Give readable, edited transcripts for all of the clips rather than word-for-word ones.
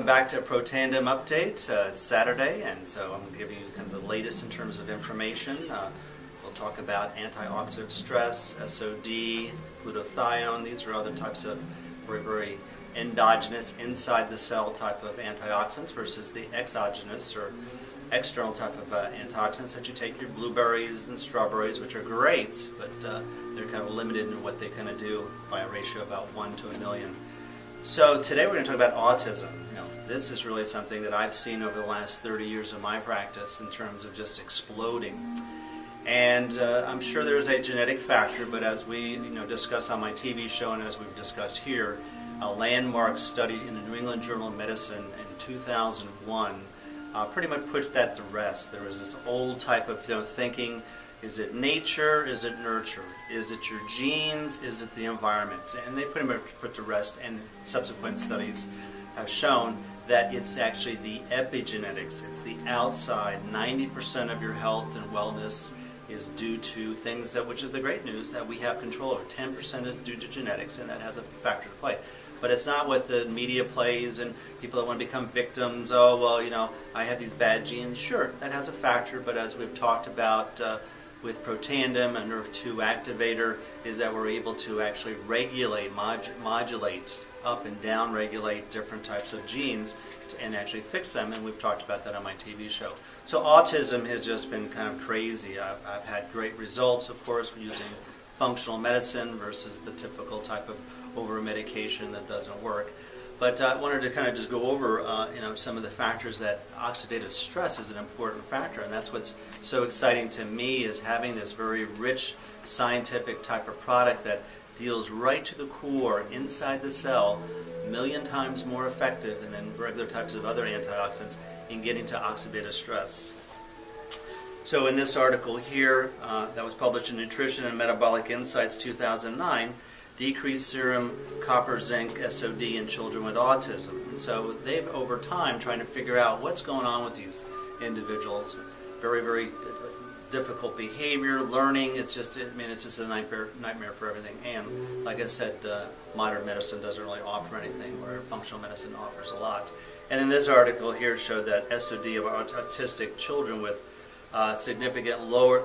Back to Pro Tandem update. It's Saturday, and so I'm going to give you kind of the latest in terms of information. We'll talk about antioxidant stress, SOD, glutathione. These are other types of very endogenous, inside the cell type of antioxidants versus the exogenous or external type of antioxidants that you take your blueberries and strawberries, which are great, but they're kind of limited in what they kind of do by a ratio of about 1 to a million. So today we're going to talk about autism. This is really something that I've seen over the last 30 years of my practice in terms of just exploding. And I'm sure there's a genetic factor, but as we discuss on my TV show and as we've discussed here, a landmark study in the New England Journal of Medicine in 2001 pretty much put that to rest. There was this old type of thinking, is it nature, is it nurture? Is it your genes, is it the environment? And they pretty much put to rest, and subsequent studies have shown that it's actually the epigenetics, it's the outside. 90% of your health and wellness is due to things that, which is the great news, that we have control over. 10% is due to genetics, and that has a factor to play. But it's not what the media plays and people that want to become victims. Oh, well, I have these bad genes. Sure, that has a factor, but as we've talked about with Pro Tandem, a Nrf2 activator, is that we're able to actually regulate, modulate, up and down regulate different types of genes and actually fix them, and we've talked about that on my TV show. So autism has just been kind of crazy. I've had great results, of course, using functional medicine versus the typical type of over-medication that doesn't work. But I wanted to kind of just go over some of the factors that oxidative stress is an important factor, and that's what's so exciting to me, is having this very rich scientific type of product that deals right to the core, inside the cell, a million times more effective than regular types of other antioxidants in getting to oxidative stress. So in this article here, that was published in Nutrition and Metabolic Insights 2009, decreased serum copper zinc SOD in children with autism. And so they've, over time, trying to figure out what's going on with these individuals. Very difficult behavior, learning. It's just a nightmare for everything. And like I said, modern medicine doesn't really offer anything, where functional medicine offers a lot. And in this article here showed that SOD of autistic children with significant lower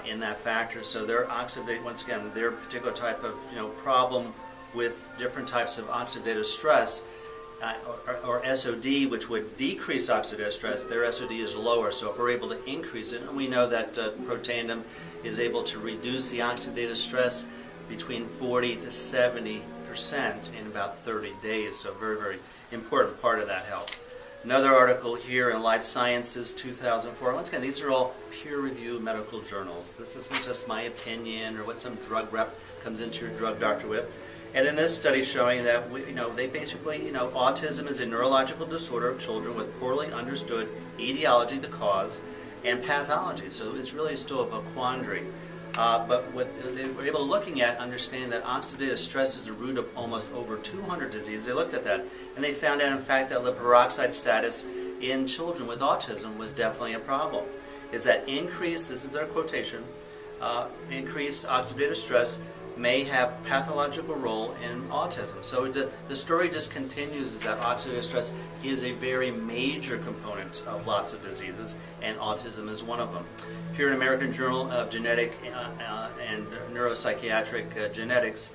in that factor. So their oxidate, once again, their particular type of problem with different types of oxidative stress, or SOD, which would decrease oxidative stress, their SOD is lower. So if we're able to increase it, and we know that Pro Tandem is able to reduce the oxidative stress between 40 to 70% in about 30 days. So very important part of that health. Another article here in Life Sciences 2004. Once again, these are all peer-reviewed medical journals. This isn't just my opinion or what some drug rep comes into your drug doctor with. And in this study showing that they basically, autism is a neurological disorder of children with poorly understood etiology, the cause, and pathology. So it's really still a quandary. But what they were able to looking at, understanding that oxidative stress is the root of almost over 200 diseases. They looked at that, and they found out, in fact, that lipid peroxide status in children with autism was definitely a problem. Is that increased, this is their quotation, increased oxidative stress may have pathological role in autism. So the story just continues, is that oxidative stress is a very major component of lots of diseases, and autism is one of them. Here in American Journal of Genetic and Neuropsychiatric Genetics,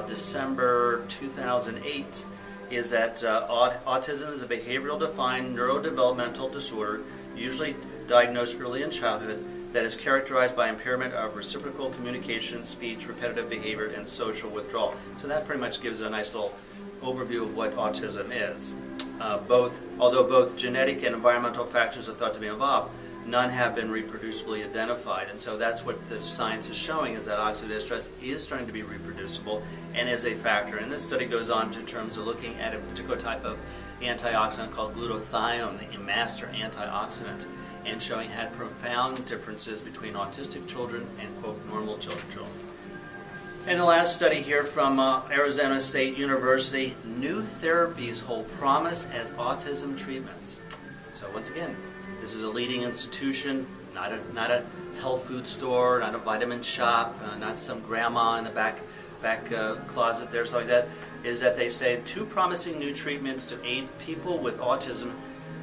December 2008, is that autism is a behavioral defined neurodevelopmental disorder, usually diagnosed early in childhood, that is characterized by impairment of reciprocal communication, speech, repetitive behavior, and social withdrawal. So that pretty much gives a nice little overview of what autism is. Although both genetic and environmental factors are thought to be involved, none have been reproducibly identified. And so that's what the science is showing, is that oxidative stress is starting to be reproducible and is a factor. And this study goes on in terms of looking at a particular type of antioxidant called glutathione, the master antioxidant, and showing had profound differences between autistic children and, quote, normal children. And the last study here from Arizona State University, new therapies hold promise as autism treatments. So once again, this is a leading institution, not a health food store, not a vitamin shop, not some grandma in the back closet there, something like that, is that they say 2 promising new treatments to aid people with autism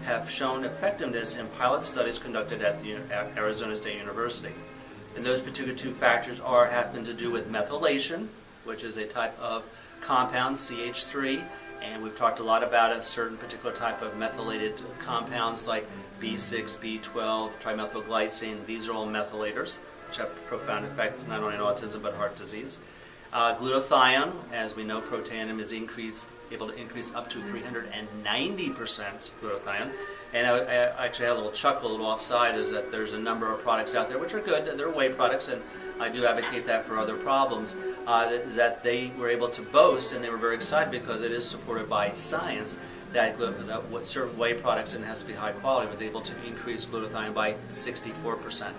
have shown effectiveness in pilot studies conducted at the Arizona State University. And those particular 2 factors happen to do with methylation, which is a type of compound, CH3, and we've talked a lot about a certain particular type of methylated compounds like B6, B12, trimethylglycine. These are all methylators, which have a profound effect not only on autism but heart disease. Glutathione, as we know, Protandim is able to increase up to 390% glutathione. And I actually had a little chuckle, a little offside, is that there's a number of products out there which are good, and they're whey products, and I do advocate that for other problems, is that they were able to boast, and they were very excited because it is supported by science, that what certain whey products, and it has to be high quality, was able to increase glutathione by 64%.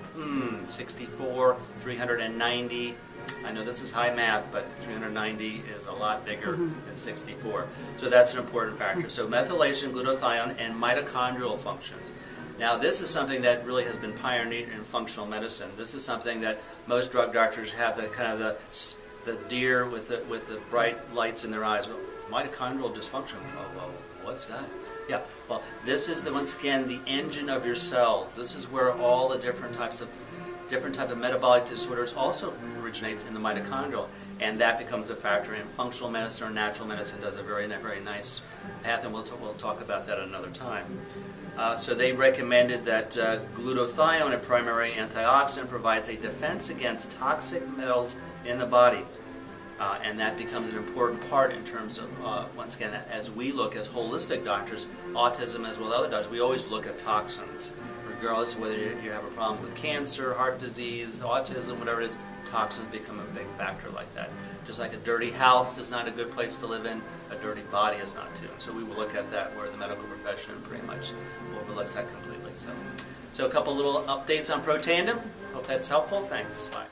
64, 390. I know this is high math, but 390 is a lot bigger than 64. So that's an important factor. So methylation, glutathione, and mitochondrial functions. Now this is something that really has been pioneered in functional medicine. This is something that most drug doctors have the kind of the deer with the bright lights in their eyes. Well, mitochondrial dysfunction. Oh, well, what's that? Yeah, well, this is once again the engine of your cells. This is where all the different type of metabolic disorders also originates in the mitochondrial, and that becomes a factor. In functional medicine or natural medicine does a very nice path, and we'll talk about that another time. So they recommended that glutathione, a primary antioxidant, provides a defense against toxic metals in the body. And that becomes an important part in terms of, once again, as we look as holistic doctors, autism as well as other doctors, we always look at toxins. Regardless of whether you have a problem with cancer, heart disease, autism, whatever it is, toxins become a big factor like that. Just like a dirty house is not a good place to live in, a dirty body is not too. So we will look at that where the medical profession pretty much overlooks that completely. So a couple little updates on Protandim. Hope that's helpful. Thanks. Bye.